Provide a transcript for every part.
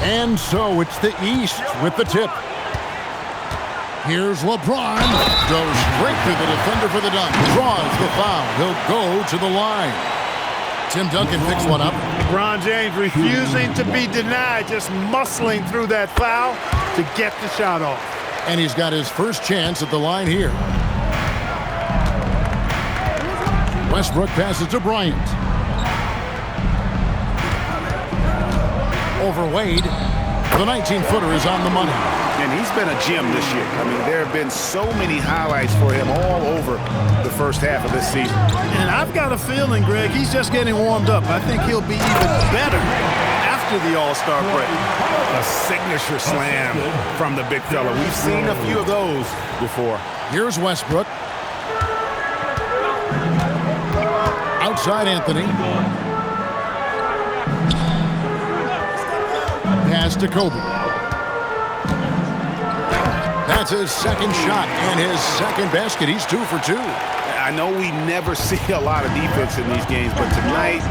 And so it's the East with the tip. Here's LeBron. Goes straight to the defender for the dunk. Draws the foul. He'll go to the line. Tim Duncan picks one up. LeBron James refusing to be denied, just muscling through that foul to get the shot off. And he's got his first chance at the line here. Westbrook passes to Bryant. Over Wade. The 19-footer is on the money. And he's been a gem this year. I mean, there have been so many highlights for him all over the first half of this season. And I've got a feeling, Greg, he's just getting warmed up. I think he'll be even better after the All-Star break. A signature slam from the big fella. We've seen a few of those before. Here's Westbrook. Outside Anthony. Pass to Kobe. That's his second shot and his second basket. He's 2 for 2. I know we never see a lot of defense in these games, but tonight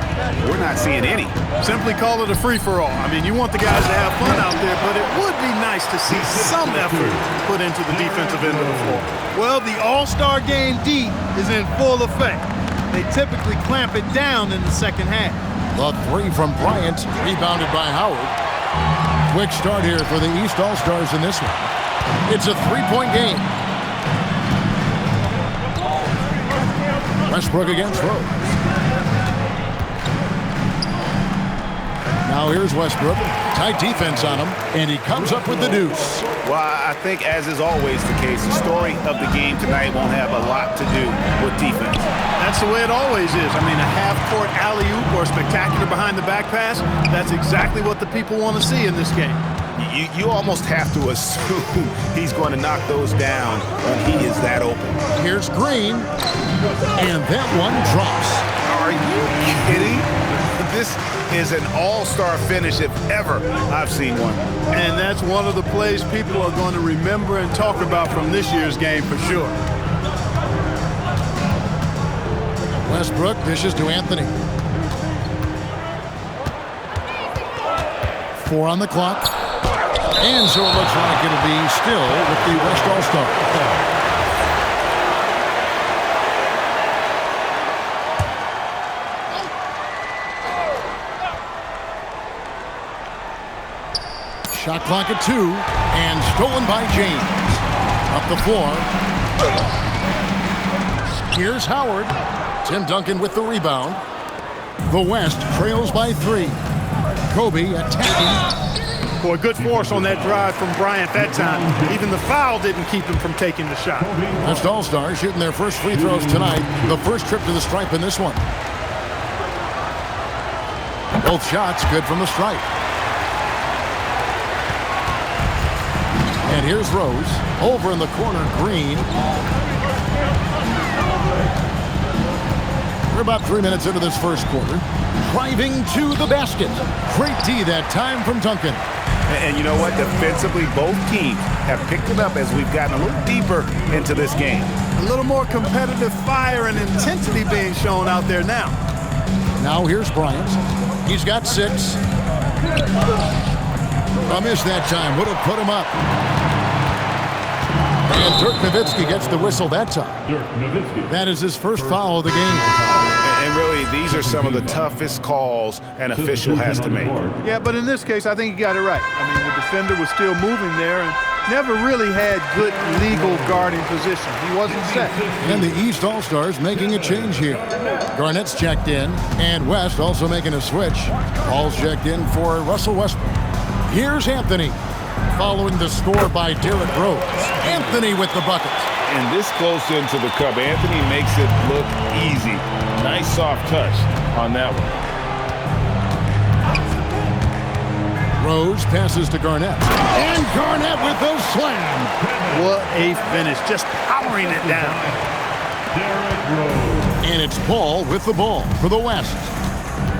we're not seeing any. Simply call it a free-for-all. I mean, you want the guys to have fun out there, but it would be nice to see some effort put into the defensive end of the floor. Well, the All-Star Game D is in full effect. They typically clamp it down in the second half. The three from Bryant, rebounded by Howard. Quick start here for the East All-Stars in this one. It's a three-point game. Westbrook against Rose. Now here's Westbrook. Tight defense on him, and he comes up with the deuce. Well, I think, as is always the case, the story of the game tonight won't have a lot to do with defense. That's the way it always is. I mean, a half-court alley-oop or a spectacular behind-the-back pass, that's exactly what the people want to see in this game. You almost have to assume he's going to knock those down when he is that open. Here's Green, and that one drops. Are you kidding? This is an all-star finish if ever I've seen one. And that's one of the plays people are going to remember and talk about from this year's game for sure. Westbrook dishes to Anthony. 4 on the clock. And so it looks like it'll be still with the West All-Star. Shot clock at 2, and stolen by James. Up the floor. Here's Howard. Tim Duncan with the rebound. The West trails by 3. Kobe attacking. Boy, good force on that drive from Bryant that time. Even the foul didn't keep him from taking the shot. West All-Stars shooting their first free throws tonight. The first trip to the stripe in this one. Both shots good from the stripe. And here's Rose. Over in the corner, Green. We're about 3 minutes into this first quarter. Driving to the basket. Great D that time from Duncan. And you know what? Defensively, both teams have picked it up as we've gotten a little deeper into this game. A little more competitive fire and intensity being shown out there now. Now here's Bryant. He's got 6. I missed that time. Would have put him up. And Dirk Nowitzki gets the whistle that time. That is his first foul of the game. And really, these are some of the toughest calls an official has to make. Yeah, but in this case, I think he got it right. I mean, the defender was still moving there and never really had good legal guarding position. He wasn't set. And the East All-Stars making a change here. Garnett's checked in, and West also making a switch. Paul's checked in for Russell Westbrook. Here's Anthony, following the score by Derrick Rose. Anthony with the bucket. And this close into the cup, Anthony makes it look easy. Nice soft touch on that one. Rose passes to Garnett. And Garnett with the slam. What a finish, just powering it down. And it's Paul with the ball for the West.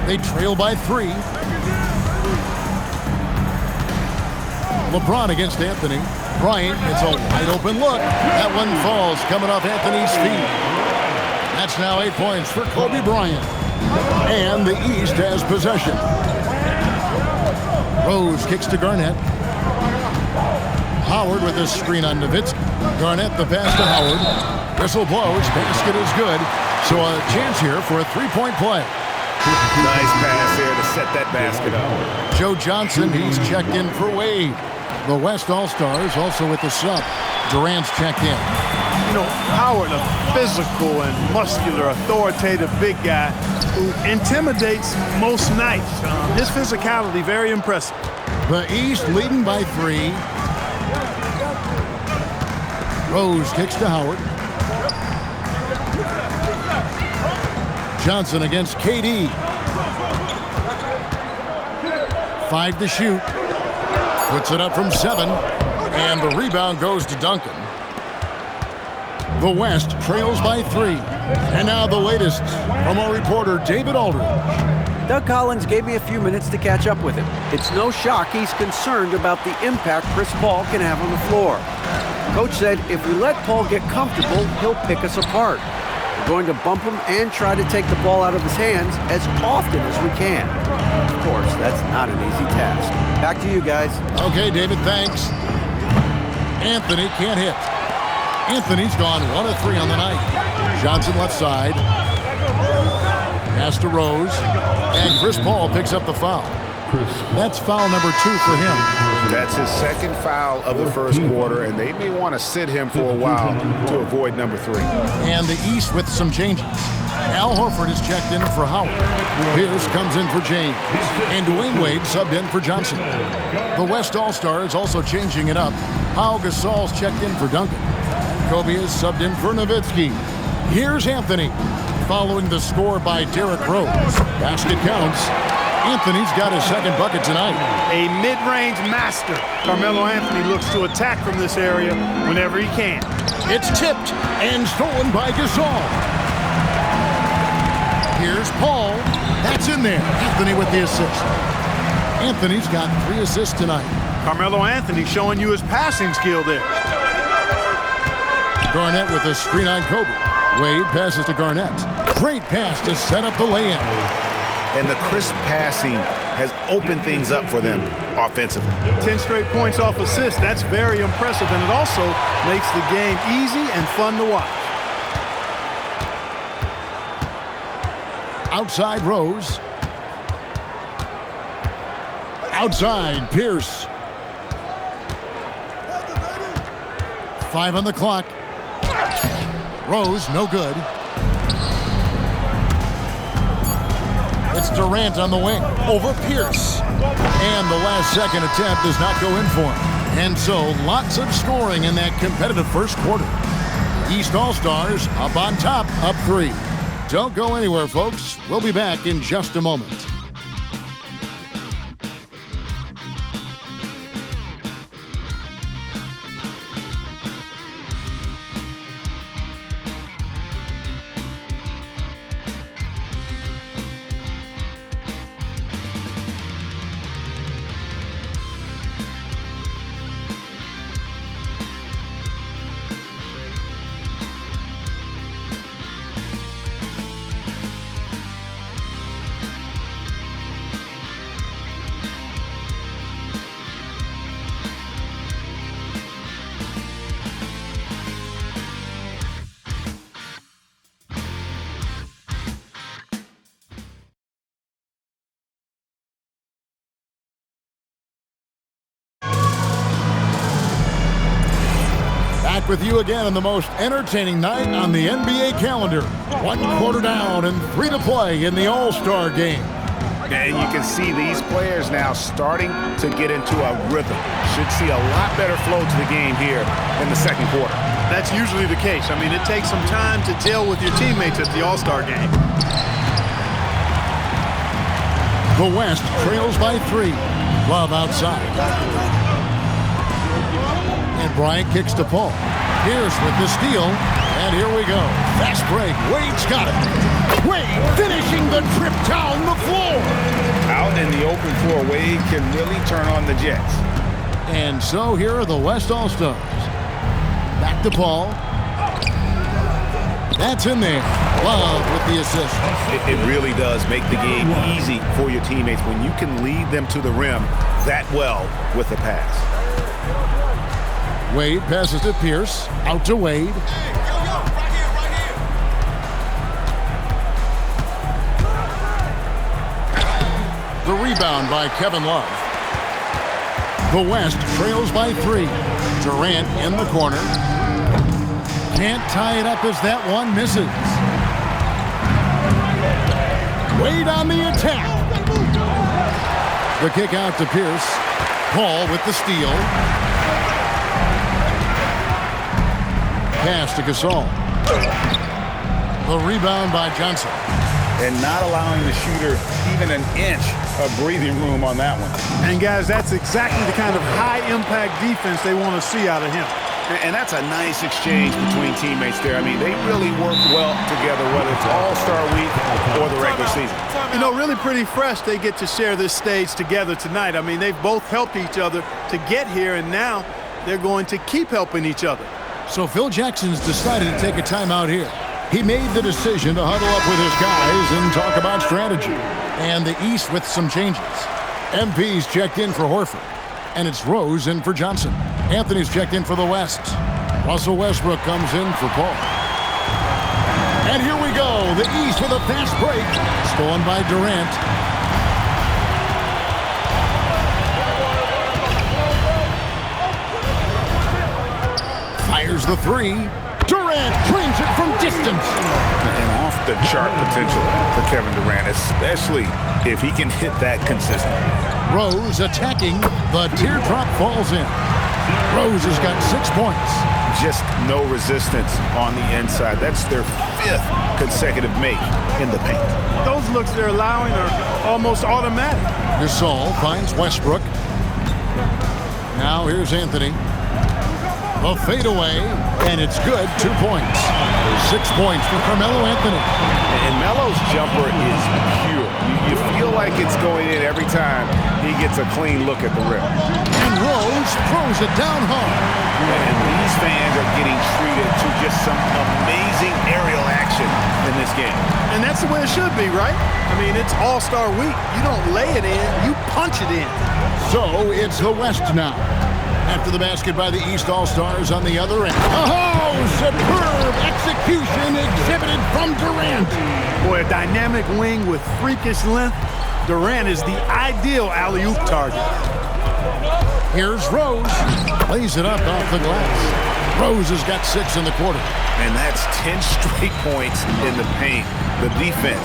They trail by 3. LeBron against Anthony. Bryant, it's a wide open look. That one falls coming off Anthony's feet. That's now 8 points for Kobe Bryant. And the East has possession. Rose kicks to Garnett. Howard with a screen on Nowitzki. Garnett the pass to Howard. Whistle blows. Basket is good. So a chance here for a three-point play. Nice pass there to set that basket up. Joe Johnson, he's checked in for Wade. The West All-Stars also with the sub. Durant's checked in. You know, Howard, a physical and muscular, authoritative big guy who intimidates most nights. His physicality, very impressive. The East leading by 3. Rose kicks to Howard. Johnson against KD. 5 to shoot. Puts it up from 7. And the rebound goes to Duncan. The West trails by 3. And now the latest from our reporter, David Aldridge. Doug Collins gave me a few minutes to catch up with him. It's no shock he's concerned about the impact Chris Paul can have on the floor. Coach said if we let Paul get comfortable, he'll pick us apart. We're going to bump him and try to take the ball out of his hands as often as we can. Of course, that's not an easy task. Back to you guys. Okay, David, thanks. Anthony can't hit. Anthony's gone 1 of 3 on the night. Johnson left side. Pass to Rose. And Chris Paul picks up the foul. That's foul number 2 for him. That's his second foul of the first quarter, and they may want to sit him for a while to avoid number 3. And the East with some changes. Al Horford is checked in for Howard. Pierce comes in for James. And Dwayne Wade subbed in for Johnson. The West All-Stars also changing it up. Pau Gasol's checked in for Duncan. Kobe is subbed in for Nowitzki. Here's Anthony. Following the score by Derrick Rose. Basket counts. Anthony's got his second bucket tonight. A mid-range master. Carmelo Anthony looks to attack from this area whenever he can. It's tipped and stolen by Gasol. Here's Paul. That's in there. Anthony with the assist. Anthony's got 3 assists tonight. Carmelo Anthony showing you his passing skill there. Garnett with a screen on Kobe. Wade passes to Garnett. Great pass to set up the lay-in. And the crisp passing has opened things up for them offensively. 10 straight points off assists. That's very impressive, and it also makes the game easy and fun to watch. Outside Rose. Outside Pierce. 5 on the clock. Rose, no good. It's Durant on the wing over Pierce. And the last second attempt does not go in for him. And so lots of scoring in that competitive first quarter. East All-Stars up on top, up 3. Don't go anywhere, folks. We'll be back in just a moment. Back with you again on the most entertaining night on the NBA calendar. 1 quarter down and 3 to play in the All-Star game. And you can see these players now starting to get into a rhythm. Should see a lot better flow to the game here in the second quarter. That's usually the case. I mean, it takes some time to deal with your teammates at the All-Star game. The West trails by 3. Love outside. And Bryant kicks to Paul. Pierce with the steal. And here we go. Fast break. Wade's got it. Wade finishing the trip down the floor. Out in the open floor, Wade can really turn on the Jets. And so here are the West All-Stars. Back to Paul. That's in there. Love with the assist. It really does make the game easy for your teammates when you can lead them to the rim that well with the pass. Wade passes to Pierce. Out to Wade. The rebound by Kevin Love. The West trails by 3. Durant in the corner. Can't tie it up as that one misses. Wade on the attack. The kick out to Pierce. Paul with the steal. Pass to Gasol. The rebound by Johnson. And not allowing the shooter even an inch of breathing room on that one. And, guys, that's exactly the kind of high-impact defense they want to see out of him. And that's a nice exchange between teammates there. I mean, they really work well together, whether it's All-Star Week or the regular season. You know, really pretty fresh they get to share this stage together tonight. I mean, they've both helped each other to get here, and now they're going to keep helping each other. So Phil Jackson's decided to take a timeout here. He made the decision to huddle up with his guys and talk about strategy. And the East with some changes. MP's checked in for Horford. And it's Rose in for Johnson. Anthony's checked in for the West. Russell Westbrook comes in for Paul. And here we go. The East with a fast break. Stolen by Durant. Fires the 3. Durant drains it from distance. And off the chart potential for Kevin Durant, especially if he can hit that consistently. Rose attacking. The teardrop falls in. Rose has got 6 points. Just no resistance on the inside. That's their 5th consecutive make in the paint. Those looks they're allowing are almost automatic. Gasol finds Westbrook. Now here's Anthony. A fadeaway, and it's good. 2 points. 6 points for Carmelo Anthony. And Melo's jumper is pure. You feel like it's going in every time he gets a clean look at the rim. And Rose throws it down hard. And these fans are getting treated to just some amazing aerial action in this game. And that's the way it should be, right? I mean, it's All-Star Week. You don't lay it in, you punch it in. So it's the West now. After the basket by the East All-Stars on the other end. Oh, superb execution exhibited from Durant. Boy, a dynamic wing with freakish length. Durant is the ideal alley-oop target. Here's Rose. Lays it up off the glass. Rose has got 6 in the quarter. And that's 10 straight points in the paint. The defense,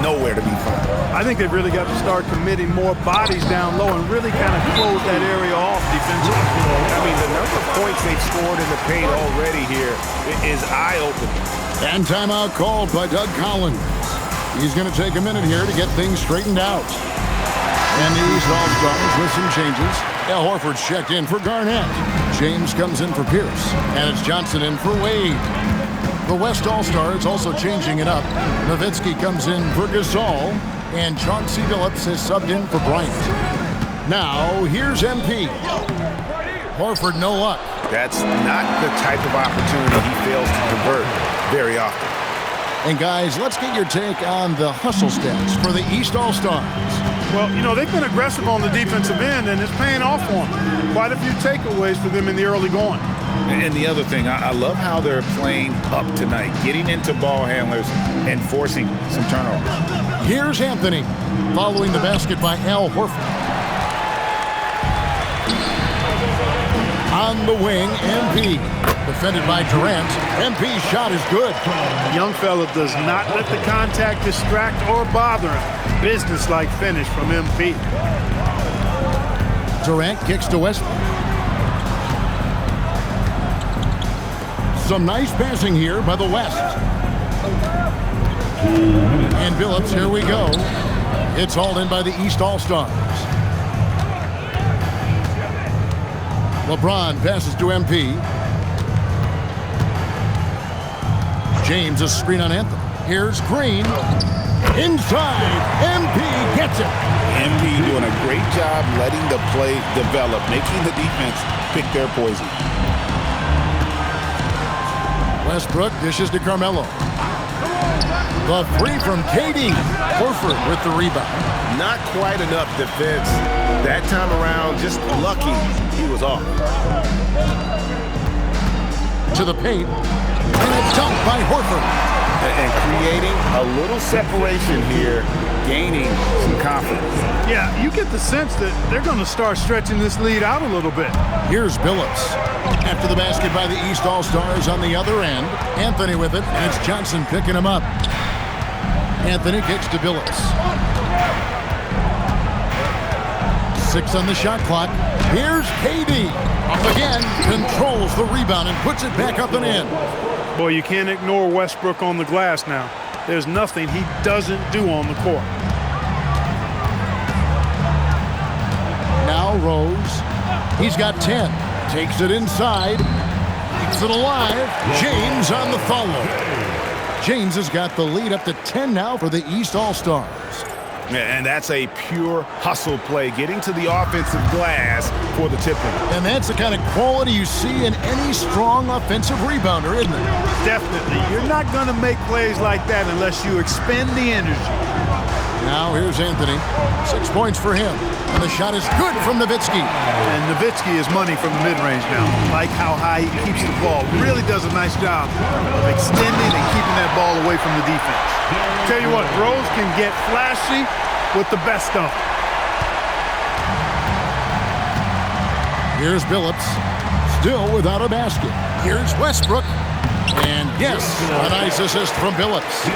nowhere to be found. I think they've really got to start committing more bodies down low and really kind of close that area off defensively. I mean, the number of points they've scored in the paint already here is eye-opening. And timeout called by Doug Collins. He's going to take a minute here to get things straightened out. And the East All-Stars with some changes. Al Horford's checked in for Garnett. James comes in for Pierce. And it's Johnson in for Wade. The West All-Stars also changing it up. Nowitzki comes in for Gasol. And Chauncey Billups has subbed in for Bryant. Now, here's MP. Horford, no luck. That's not the type of opportunity he fails to convert very often. And guys, let's get your take on the hustle stats for the East All-Stars. Well, you know, they've been aggressive on the defensive end, and it's paying off for them. Quite a few takeaways for them in the early going. And the other thing, I love how they're playing up tonight, getting into ball handlers and forcing some turnovers. Here's Anthony, following the basket by Al Horford. On the wing, MP. Defended by Durant. MP's shot is good. Young fella does not let the contact distract or bother him. Business-like finish from MP. Durant kicks to Westbrook. Some nice passing here by the West. And Billups, here we go. It's hauled in by the East All-Stars. LeBron passes to MP. James, a screen on Anthony. Here's Green. Inside. MP gets it. MP doing a great job letting the play develop, making the defense pick their poison. Westbrook dishes to Carmelo. The 3 from KD. Horford with the rebound. Not quite enough defense. That time around, just lucky he was off. To the paint. And a dunk by Horford. And creating a little separation here, gaining some confidence. Yeah, you get the sense that they're going to start stretching this lead out a little bit. Here's Billups. After the basket by the East All-Stars on the other end. Anthony with it, and it's Johnson picking him up. Anthony kicks to Billups. 6 on the shot clock. Here's KD. Up again, controls the rebound and puts it back up and in. Boy, you can't ignore Westbrook on the glass now. There's nothing he doesn't do on the court. Now Rose. He's got 10. Takes it inside. Keeps it alive. James on the follow. James has got the lead up to 10 now for the East All-Stars. And that's a pure hustle play, getting to the offensive glass for the tip-in. And that's the kind of quality you see in any strong offensive rebounder, isn't it? Definitely. You're not going to make plays like that unless you expend the energy. Now here's Anthony. 6 points for him. And the shot is good from Nowitzki. And Nowitzki is money from the mid-range now. Like how high he keeps the ball. Really does a nice job of extending and keeping that ball away from the defense. Tell you what, Rose can get flashy with the best of them. Here's Billups, still without a basket. Here's Westbrook. And yes, a nice assist from Billups.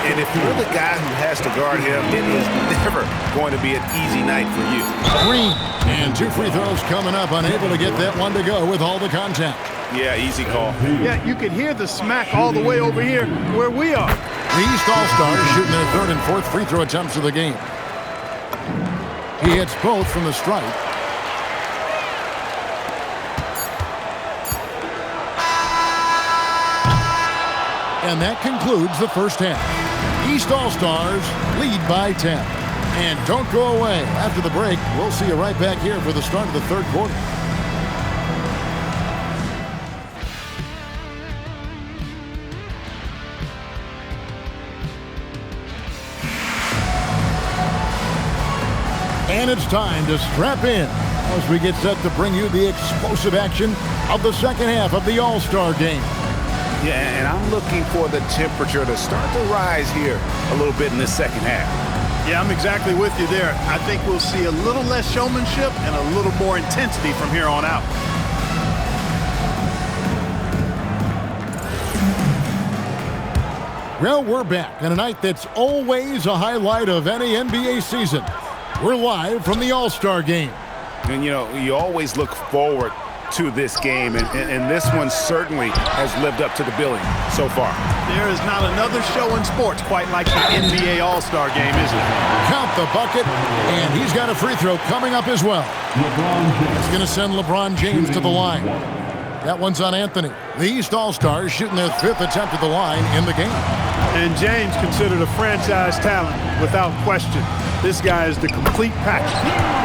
And if you're the guy who has to guard him, it is never going to be an easy night for you. Green. And 2 free throws coming up, unable to get that one to go with all the contact. Yeah, easy call. Yeah, you can hear the smack all the way over here where we are. The East All-Stars shooting their 3rd and 4th free throw attempts of the game. He hits both from the stripe. And that concludes the first half. East All-Stars lead by 10. And don't go away. After the break, we'll see you right back here for the start of the 3rd quarter. And it's time to strap in as we get set to bring you the explosive action of the second half of the All-Star game. Yeah, and I'm looking for the temperature to start to rise here a little bit in this second half. Yeah, I'm exactly with you there. I think we'll see a little less showmanship and a little more intensity from here on out. Well, we're back on a night that's always a highlight of any NBA season. We're live from the All-Star game. And, you know, you always look forward to this game, and this one certainly has lived up to the billing so far. There is not another show in sports quite like the NBA All-Star game, is it? Count the bucket, and he's got a free throw coming up as well. It's going to send LeBron James to the line. That one's on Anthony. The East All-Stars shooting their 5th attempt at the line in the game. And James considered a franchise talent without question. This guy is the complete package.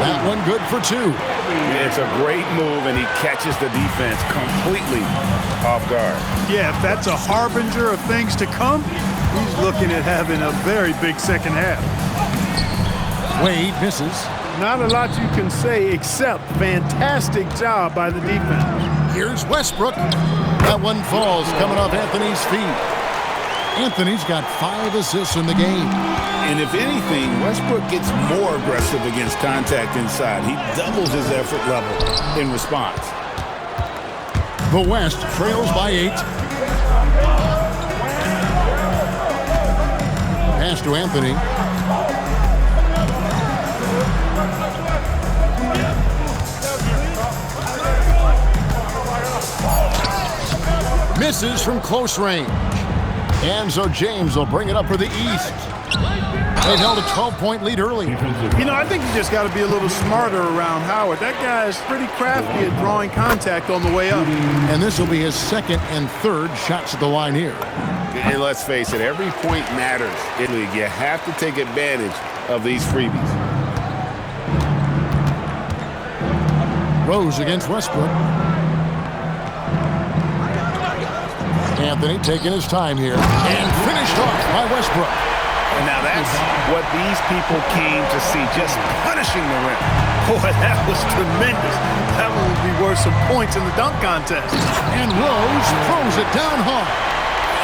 That one good for 2. It's a great move, and he catches the defense completely off guard. Yeah, if that's a harbinger of things to come, he's looking at having a very big second half. Wade misses. Not a lot you can say except fantastic job by the defense. Here's Westbrook. That one falls coming off Anthony's feet. Anthony's got 5 assists in the game. And if anything, Westbrook gets more aggressive against contact inside. He doubles his effort level in response. The West trails by 8. Pass to Anthony. Misses from close range. And so James will bring it up for the East. They've held a 12-point lead early. You know, I think you just got to be a little smarter around Howard. That guy is pretty crafty at drawing contact on the way up. And this will be his 2nd and 3rd shots at the line here. And let's face it, every point matters in the league. You have to take advantage of these freebies. Rose against Westbrook. Anthony taking his time here. And finished off by Westbrook. And now that's what these people came to see, just punishing the rim. Boy, that was tremendous. That one would be worth some points in the dunk contest. And Rose throws it down hard.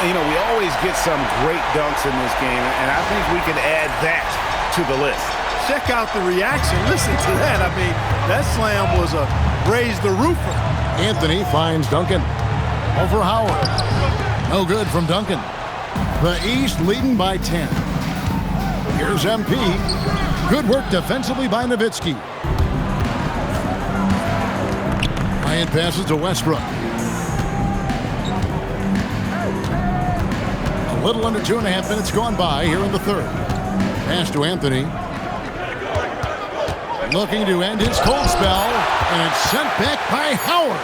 You know, we always get some great dunks in this game, and I think we can add that to the list. Check out the reaction. Listen to that. I mean, that slam was a raise the roofer. Anthony finds Duncan over Howard. No good from Duncan. The East leading by 10. Here's MP. Good work defensively by Nowitzki. Bryant passes to Westbrook. A little under 2.5 minutes gone by here in the third. Pass to Anthony. Looking to end his cold spell, and it's sent back by Howard.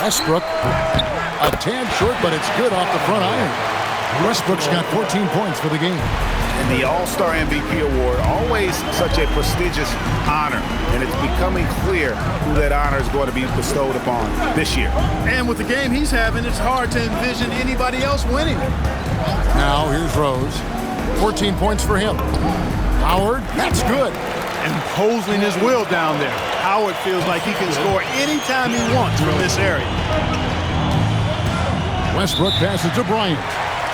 Westbrook, a tad short, but it's good off the front iron. Westbrook's got 14 points for the game. And the All-Star MVP award, always such a prestigious honor, and it's becoming clear who that honor is going to be bestowed upon this year. And with the game he's having, it's hard to envision anybody else winning it. Now here's Rose. 14 points for him. Howard, that's good. Imposing his will down there. Howard feels like he can score anytime he wants from this area. Westbrook passes to Bryant.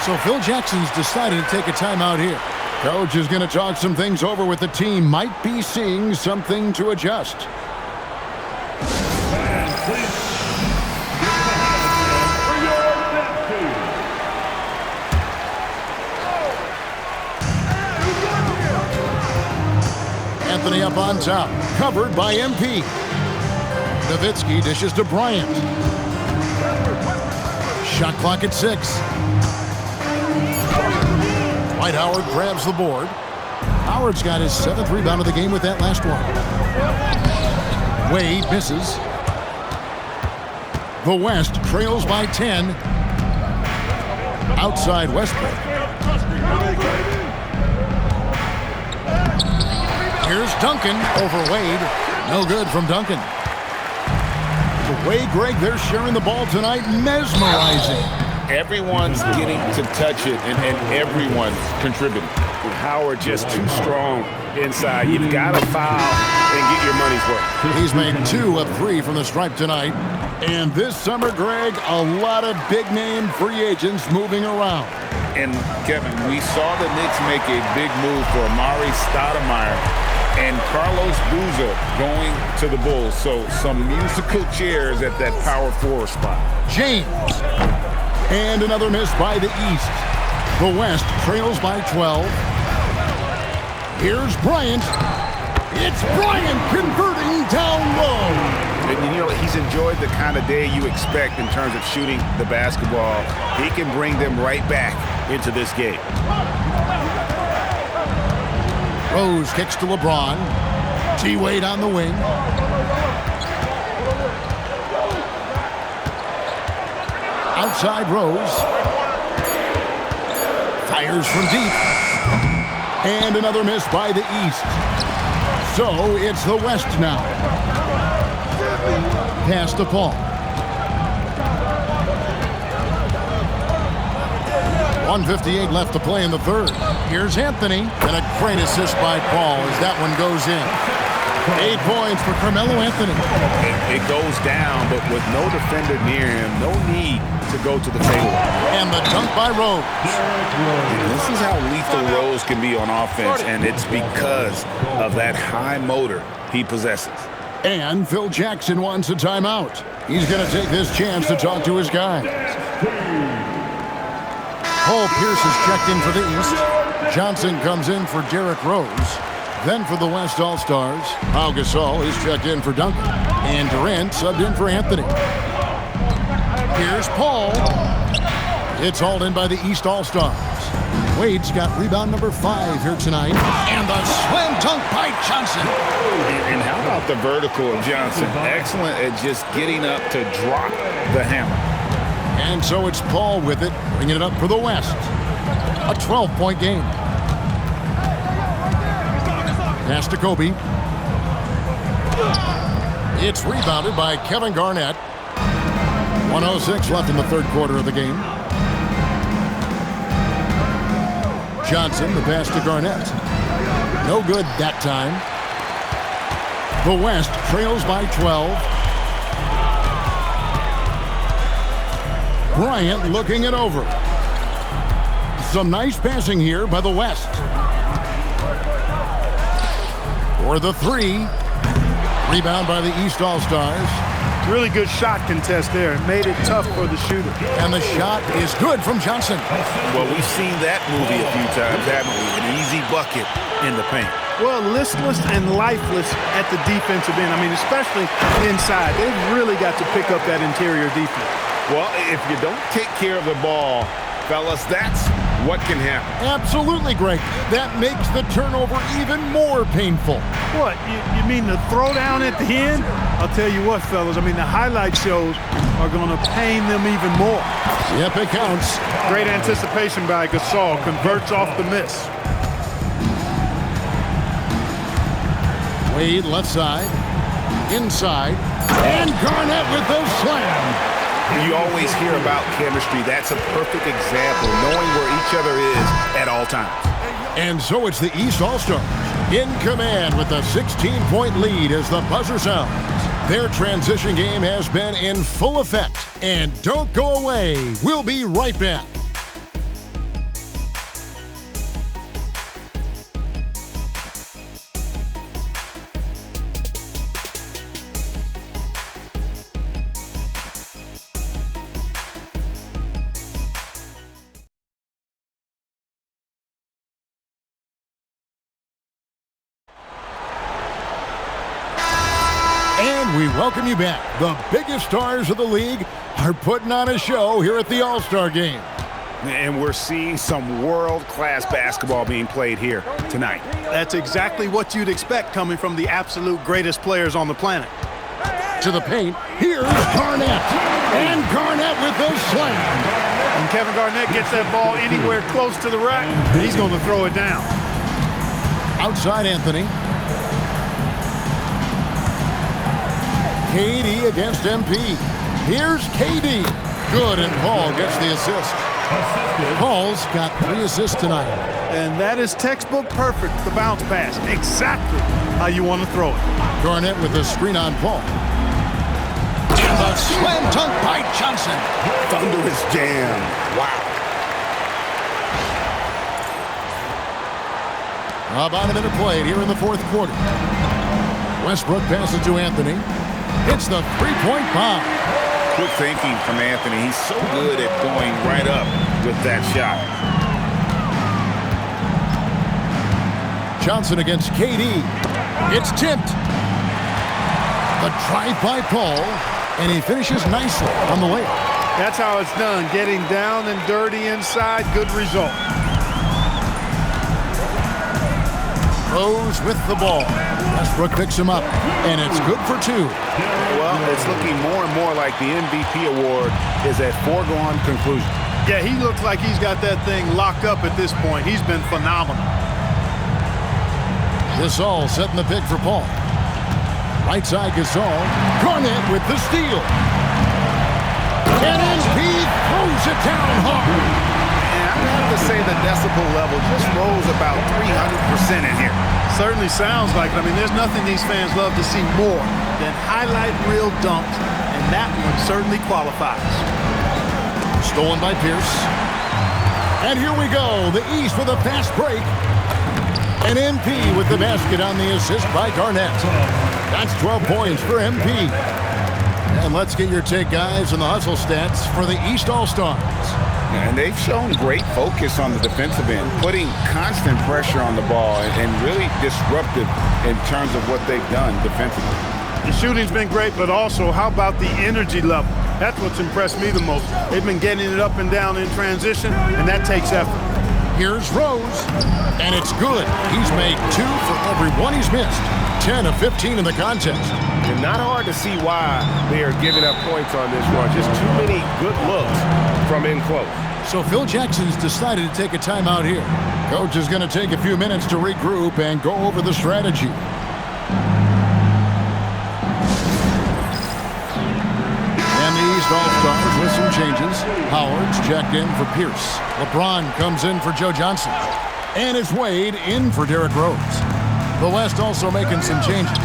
So Phil Jackson's decided to take a timeout here. Coach is going to talk some things over with the team. Might be seeing something to adjust. Anthony up on top, covered by MP. Nowitzki dishes to Bryant. Shot clock at 6. Dwight Howard grabs the board. Howard's got his 7th rebound of the game with that last one. Wade misses. The West trails by 10. Outside Westbrook. Here's Duncan over Wade. No good from Duncan. The way, Greg, they're sharing the ball tonight, mesmerizing. Everyone's getting to touch it, and everyone's contributing. Howard just too strong inside. You've got to foul and get your money's worth. He's made 2 of 3 from the stripe tonight. And this summer, Greg, a lot of big-name free agents moving around. And, Kevin, we saw the Knicks make a big move for Amari Stoudemire and Carlos Boozer going to the Bulls. So some musical chairs at that power forward spot. James. And another miss by the East. The West trails by 12. Here's Bryant. It's Bryant converting down low. And you know, he's enjoyed the kind of day you expect in terms of shooting the basketball. He can bring them right back into this game. Rose kicks to LeBron. T-Wade on the wing. Outside Rose. Fires from deep. And another miss by the East. So it's the West now. Pass to Paul. 1:58 left to play in the third. Here's Anthony. And a great assist by Paul as that one goes in. 8 points for Carmelo Anthony. It goes down, but with no defender near him, no need to go to the table. And the dunk by Rose. And this is how lethal Rose can be on offense, and it's because of that high motor he possesses. And Phil Jackson wants a timeout. He's going to take this chance to talk to his guys. Paul Pierce is checked in for the East. Johnson comes in for Derrick Rose. Then for the West All-Stars, Pau Gasol is checked in for Duncan. And Durant subbed in for Anthony. Here's Paul. It's hauled in by the East All-Stars. Wade's got rebound number 5 here tonight. And the slam dunk by Johnson. And how about the vertical of Johnson? Excellent at just getting up to drop the hammer. And so it's Paul with it, bringing it up for the West. A 12-point game. Pass to Kobe. It's rebounded by Kevin Garnett. 1:06 left in the third quarter of the game. Johnson, the pass to Garnett. No good that time. The West trails by 12. Bryant looking it over. Some nice passing here by the West. For the three. Rebound by the East All-Stars. Really good shot contest there. It made it tough for the shooter. And the shot is good from Johnson. Well, we've seen that movie a few times, haven't we? An easy bucket in the paint. Well, listless and lifeless at the defensive end. I mean, especially inside. They've really got to pick up that interior defense. Well, if you don't take care of the ball, fellas, that's what can happen. Absolutely, Greg. That makes the turnover even more painful. What, you mean the throwdown at the end? I'll tell you what, fellas, I mean, the highlight shows are going to pain them even more. Yep, it counts. Great anticipation by Gasol. Converts off the miss. Wade left side. Inside. And Garnett with the slam. You always hear about chemistry. That's a perfect example, knowing where each other is at all times. And so it's the East All-Stars in command with a 16-point lead as the buzzer sounds. Their transition game has been in full effect. And don't go away. We'll be right back. And we welcome you back. The biggest stars of the league are putting on a show here at the All-Star Game. And we're seeing some world-class basketball being played here tonight. That's exactly what you'd expect coming from the absolute greatest players on the planet. To the paint, here's Garnett. And Garnett with the slam. When Kevin Garnett gets that ball anywhere close to the rack, he's going to throw it down. Outside Anthony. KD against MP. Here's KD. Good, and Paul gets the assist. Paul's got 3 assists tonight. And that is textbook perfect, the bounce pass. Exactly how you want to throw it. Garnett with the screen on Paul. And the slam dunk by Johnson. Thunderous jam. Wow. About a minute played here in the fourth quarter. Westbrook passes to Anthony. It's the three-point bomb. Good thinking from Anthony. He's so good at going right up with that shot. Johnson against KD. It's tipped. The drive by Paul, and he finishes nicely on the layup. That's how it's done, getting down and dirty inside. Good result. Rose with the ball. Westbrook picks him up, and it's good for 2. Well, it's looking more and more like the MVP award is a foregone conclusion. Yeah, he looks like he's got that thing locked up at this point. He's been phenomenal. Gasol setting the pick for Paul. Right side Gasol. Garnett with the steal. And MP throws it down hard. And I'm going to have to say the decibel level just rose about 300% in here. Certainly sounds like it. I mean, there's nothing these fans love to see more than highlight reel dunks, and that one certainly qualifies. Stolen by Pierce. And here we go. The East with a fast break. And MP with the basket on the assist by Garnett. That's 12 points for MP. And let's get your take, guys, on the hustle stats for the East All-Stars. And they've shown great focus on the defensive end, putting constant pressure on the ball and really disruptive in terms of what they've done defensively. The shooting's been great, but also how about the energy level? That's what's impressed me the most. They've been getting it up and down in transition, and that takes effort. Here's Rose, and it's good. He's made 2 for every one he's missed. 10 of 15 in the contest. And not hard to see why they are giving up points on this run. Just too many good looks from in close. So Phil Jackson's decided to take a timeout here. Coach is going to take a few minutes to regroup and go over the strategy. And the East All-Stars with some changes. Howard's checked in for Pierce. LeBron comes in for Joe Johnson. And it's Wade in for Derrick Rose. The West also making some changes.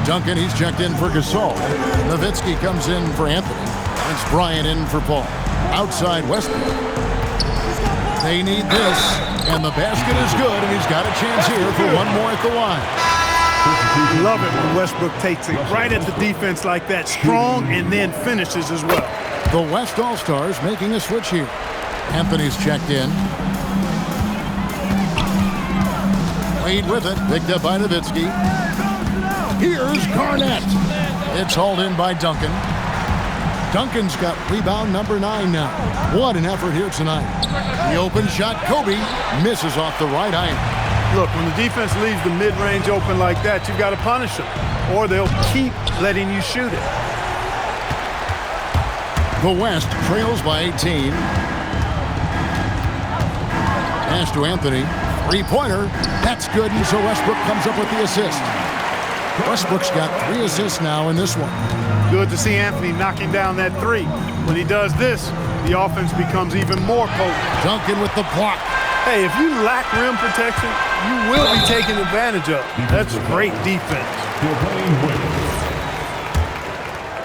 Duncan, he's checked in for Gasol. Nowitzki comes in for Anthony. It's Bryant in for Paul. Outside Westbrook. They need this, and the basket is good, and he's got a chance here for one more at the line. Love it when Westbrook takes it right at the defense like that, strong, and then finishes as well. The West All-Stars making a switch here. Anthony's checked in. Wade with it, picked up by Nowitzki. Here's Garnett. It's hauled in by Duncan. Duncan's got rebound number 9 now. What an effort here tonight. The open shot, Kobe, misses off the right iron. Look, when the defense leaves the mid-range open like that, you've got to punish them, or they'll keep letting you shoot it. The West trails by 18. Pass to Anthony. Three-pointer. That's good, and so Westbrook comes up with the assist. Westbrook's got 3 assists now in this one. Good to see Anthony knocking down that 3. When he does this, the offense becomes even more potent. Duncan with the block. Hey, if you lack rim protection, you will be taken advantage of. That's great defense.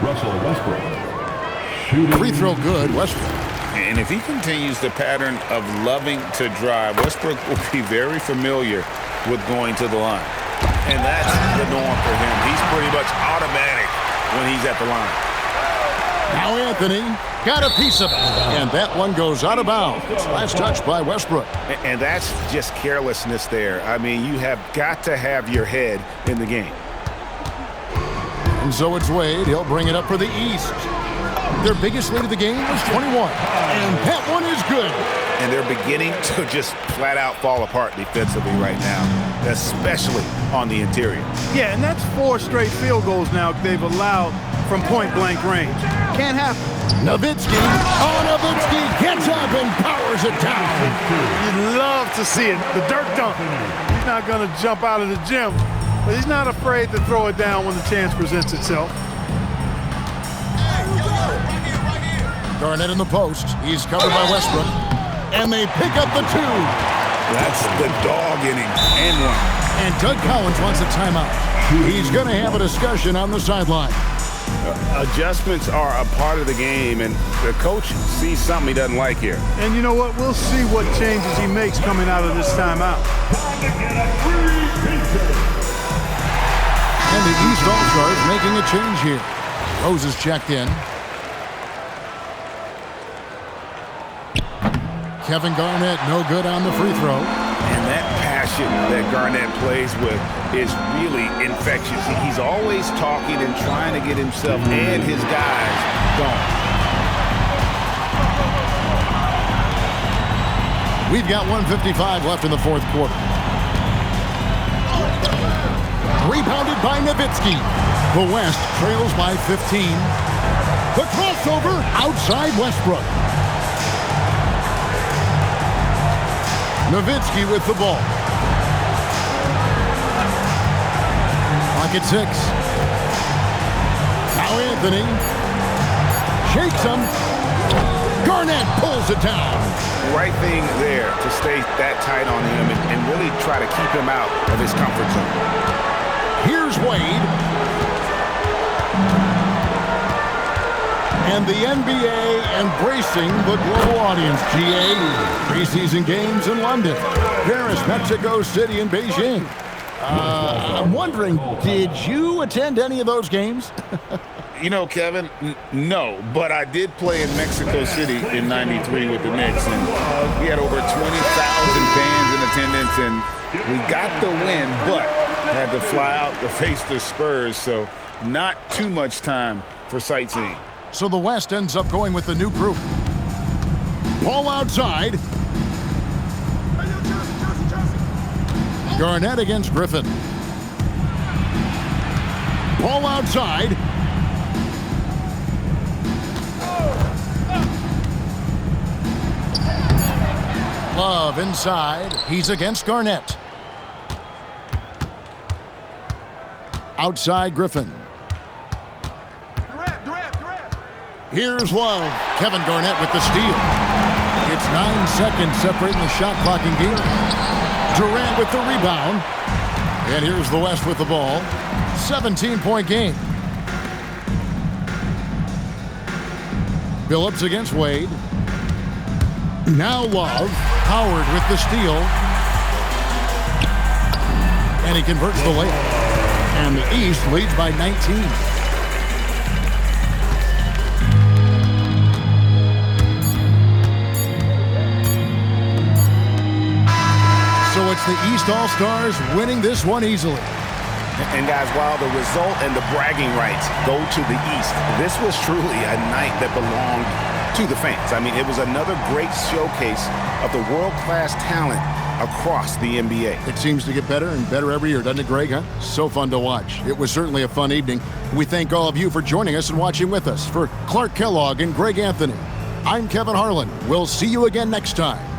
Russell Westbrook. Free throw good, Westbrook. And if he continues the pattern of loving to drive, Westbrook will be very familiar with going to the line. And that's the norm for him. He's pretty much automatic when he's at the line. Now Anthony got a piece of it. And that one goes out of bounds. Last touch by Westbrook. And that's just carelessness there. I mean, you have got to have your head in the game. And so it's Wade. He'll bring it up for the East. Their biggest lead of the game was 21. And that one is good. And they're beginning to just flat out fall apart defensively right now, especially on the interior. Yeah, and that's 4 straight field goals now they've allowed from point-blank range. Can't happen. Nowitzki. Oh, Nowitzki gets up and powers it down. You'd love to see it. The dirt dunk. He's not going to jump out of the gym, but he's not afraid to throw it down when the chance presents itself. Garnett in the post. He's covered by Westbrook. And they pick up the 2. That's the dog inning and one. And Doug Collins wants a timeout. He's going to have a discussion on the sideline. Adjustments are a part of the game, and the coach sees something he doesn't like here. And you know what? We'll see what changes he makes coming out of this timeout. And the East All-Stars making a change here. Rose is checked in. Kevin Garnett, no good on the free throw. And that passion that Garnett plays with is really infectious. He's always talking and trying to get himself and his guys going. We've got 1:55 left in the fourth quarter. Rebounded by Nowitzki. The West trails by 15. The crossover outside Westbrook. Nowitzki with the ball. Clock at 6. Now Anthony shakes him. Garnett pulls it down. Right thing there to stay that tight on him and really try to keep him out of his comfort zone. Here's Wade. And the NBA embracing the global audience. GA, preseason games in London, Paris, Mexico City, and Beijing. I'm wondering, did you attend any of those games? You know, Kevin, no, but I did play in Mexico City in '93 with the Knicks, and we had over 20,000 fans in attendance, and we got the win, but had to fly out to face the Spurs, so not too much time for sightseeing. So the West ends up going with the new group. Ball outside. Garnett against Griffin. Ball outside. Love inside. He's against Garnett. Outside Griffin. Here's Love. Kevin Garnett with the steal. It's 9 seconds separating the shot clock and game. Durant with the rebound. And here's the West with the ball. 17-point game. Phillips against Wade. Now Love. Howard with the steal. And he converts the layup. And the East leads by 19. So it's the East All-Stars winning this one easily. And guys, while the result and the bragging rights go to the East, this was truly a night that belonged to the fans. I mean, it was another great showcase of the world-class talent across the NBA. It seems to get better and better every year, doesn't it, Greg? Huh? So fun to watch. It was certainly a fun evening. We thank all of you for joining us and watching with us. For Clark Kellogg and Greg Anthony, I'm Kevin Harlan. We'll see you again next time.